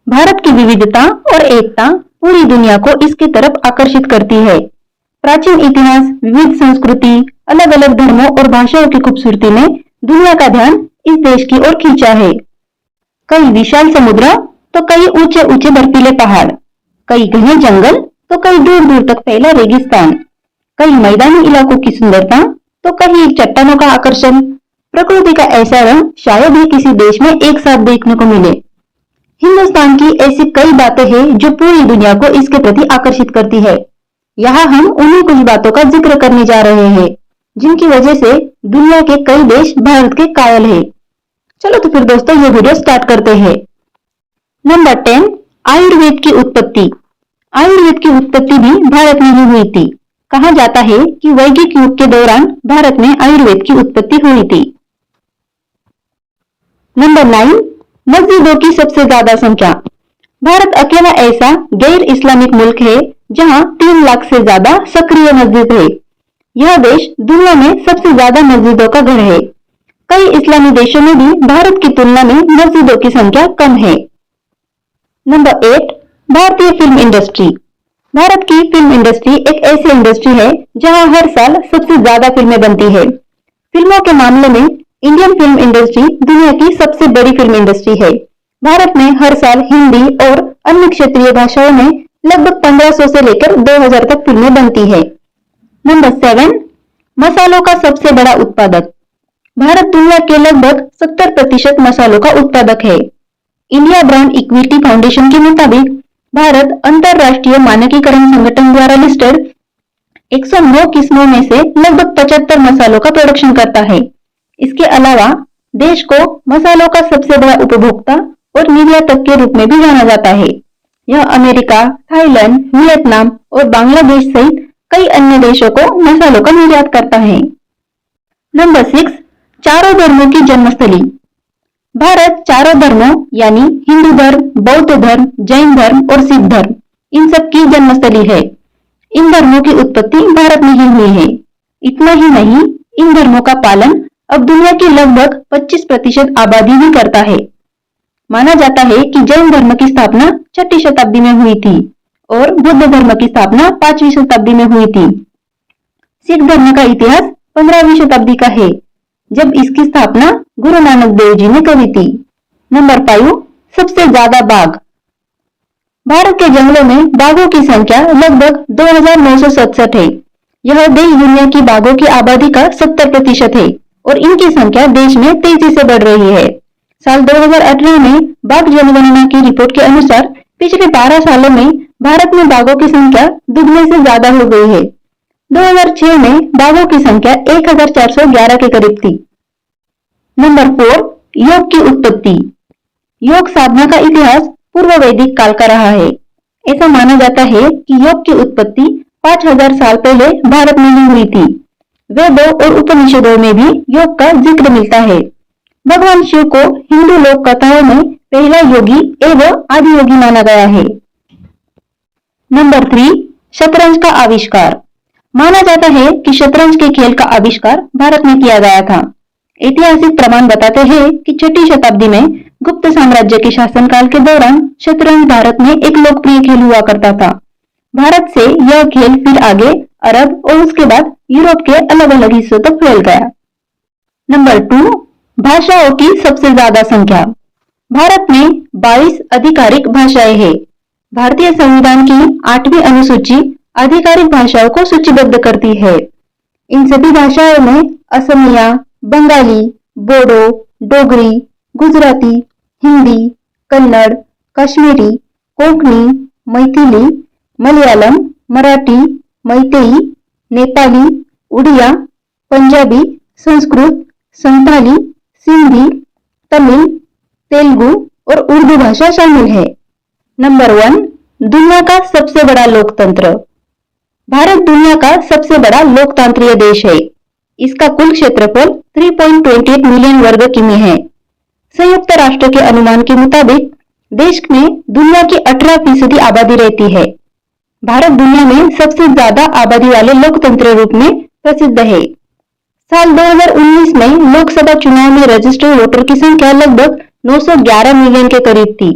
भारत की विविधता और एकता पूरी दुनिया को इसकी तरफ आकर्षित करती है। प्राचीन इतिहास, विविध संस्कृति, अलग अलग धर्मों और भाषाओं की खूबसूरती ने दुनिया का ध्यान इस देश की ओर खींचा है। कई विशाल समुद्र तो कई ऊंचे ऊंचे बर्फीले पहाड़, कई घने जंगल तो कई दूर दूर तक फैला रेगिस्तान, कई मैदानी इलाकों की सुंदरता तो कई चट्टानों का आकर्षण। प्रकृति का ऐसा रंग शायद ही किसी देश में एक साथ देखने को मिले। हिंदुस्तान की ऐसी कई बातें हैं जो पूरी दुनिया को इसके प्रति आकर्षित करती है। यहाँ हम उन्हीं कुछ बातों का जिक्र करने जा रहे हैं जिनकी वजह से दुनिया के कई देश भारत के कायल हैं। चलो तो फिर दोस्तों ये वीडियो स्टार्ट करते हैं। नंबर 10, आयुर्वेद की उत्पत्ति। आयुर्वेद की उत्पत्ति भी भारत में ही हुई थी। कहा जाता है कि वैदिक युग के दौरान भारत में आयुर्वेद की उत्पत्ति हुई थी। नंबर 9, मस्जिदों की सबसे ज्यादा संख्या। भारत अकेला ऐसा गैर इस्लामिक मुल्क है जहां 3 लाख से ज्यादा सक्रिय मस्जिद है। यह देश दुनिया में सबसे ज्यादा मस्जिदों का घर है। कई इस्लामी देशों में भी भारत की तुलना में मस्जिदों की संख्या कम है। नंबर 8, भारतीय फिल्म इंडस्ट्री। भारत की फिल्म इंडस्ट्री एक ऐसी इंडस्ट्री है जहां हर साल सबसे ज्यादा फिल्में बनती है। फिल्मों के मामले में इंडियन फिल्म इंडस्ट्री दुनिया की सबसे बड़ी फिल्म इंडस्ट्री है। भारत में हर साल हिंदी और अन्य क्षेत्रीय भाषाओं में लगभग 1500 से लेकर 2000 तक फिल्में बनती है। नंबर 7, मसालों का सबसे बड़ा उत्पादक। भारत दुनिया के लगभग 70% मसालों का उत्पादक है। इंडिया ब्रांड इक्विटी फाउंडेशन के मुताबिक भारत अंतरराष्ट्रीय मानकीकरण संगठन द्वारा लिस्टेड 109 किस्मों में से लगभग 75 मसालों का प्रोडक्शन करता है। इसके अलावा देश को मसालों का सबसे बड़ा उपभोक्ता और निर्यातक के रूप में भी जाना जाता है। यह अमेरिका, थाईलैंड, वियतनाम और बांग्लादेश सहित कई अन्य देशों को मसालों का निर्यात करता है। नंबर 6, चारों धर्मों की जन्मस्थली। भारत चारों धर्मों यानी हिंदू धर्म, बौद्ध धर्म, जैन धर्म और सिख धर्म इन सब की जन्मस्थली है। इन धर्मों की उत्पत्ति भारत में ही हुई है। इतना ही नहीं, इन धर्मों का पालन अब दुनिया की लगभग 25% आबादी भी करता है। माना जाता है कि जैन धर्म की स्थापना 6ठी शताब्दी में हुई थी और बुद्ध धर्म की स्थापना 5वीं शताब्दी में हुई थी। सिख धर्म का इतिहास 15वीं शताब्दी का है, जब इसकी स्थापना गुरु नानक देव जी ने करी थी। नंबर 5, सबसे ज्यादा बाघ। भारत के जंगलों में बाघों की संख्या लगभग 2967 है। यह देश दुनिया की बाघों की आबादी का 70% है और इनकी संख्या देश में तेजी से बढ़ रही है। साल 2018 में बाघ जनगणना की रिपोर्ट के अनुसार पिछले 12 सालों में भारत में बाघों की संख्या दुगने से ज्यादा हो गई है। 2006 में बाघों की संख्या 1411 के करीब थी। नंबर 4, योग की उत्पत्ति। योग साधना का इतिहास पूर्व वैदिक काल का रहा है। ऐसा माना जाता है कि योग की उत्पत्ति 5000 साल पहले भारत में ही हुई थी। वेदों और उपनिषदों में भी योग का जिक्र मिलता है। भगवान शिव को हिंदू लोक कथाओं में पहला योगी एवं आदि योगी माना गया है। नंबर 3, शतरंज का आविष्कार। माना जाता है कि शतरंज के खेल का आविष्कार भारत में किया गया था। ऐतिहासिक प्रमाण बताते हैं कि 6ठी शताब्दी में गुप्त साम्राज्य के शासनकाल के दौरान शतरंज भारत में एक लोकप्रिय खेल हुआ करता था। भारत से यह खेल फिर आगे अरब और उसके बाद यूरोप के अलग अलग हिस्सों तक फैल गया। नंबर 2, भाषाओं की सबसे ज्यादा संख्या। भारत में 22 आधिकारिक भाषाएं हैं। भारतीय संविधान की 8वीं अनुसूची आधिकारिक भाषाओं को सूचीबद्ध करती है। इन सभी भाषाओं में असमिया, बंगाली, बोडो, डोगरी, गुजराती, हिंदी, कन्नड़, कश्मीरी, कोंकणी, मैथिली, मलयालम, मराठी, मैतेई, नेपाली, उड़िया, पंजाबी, संस्कृत, संथाली, सिंधी, तमिल, तेलुगु और उर्दू भाषा शामिल है। नंबर 1, दुनिया का सबसे बड़ा लोकतंत्र। भारत दुनिया का सबसे बड़ा लोकतांत्रिक देश है। इसका कुल क्षेत्रफल 3.28 मिलियन वर्ग किमी है। संयुक्त राष्ट्र के अनुमान के मुताबिक देश में दुनिया की 18% आबादी रहती है। भारत दुनिया में सबसे ज्यादा आबादी वाले लोकतंत्र रूप में प्रसिद्ध है। साल 2019 में लोकसभा चुनाव में रजिस्टर्ड वोटर की संख्या लगभग 911 मिलियन के करीब थी।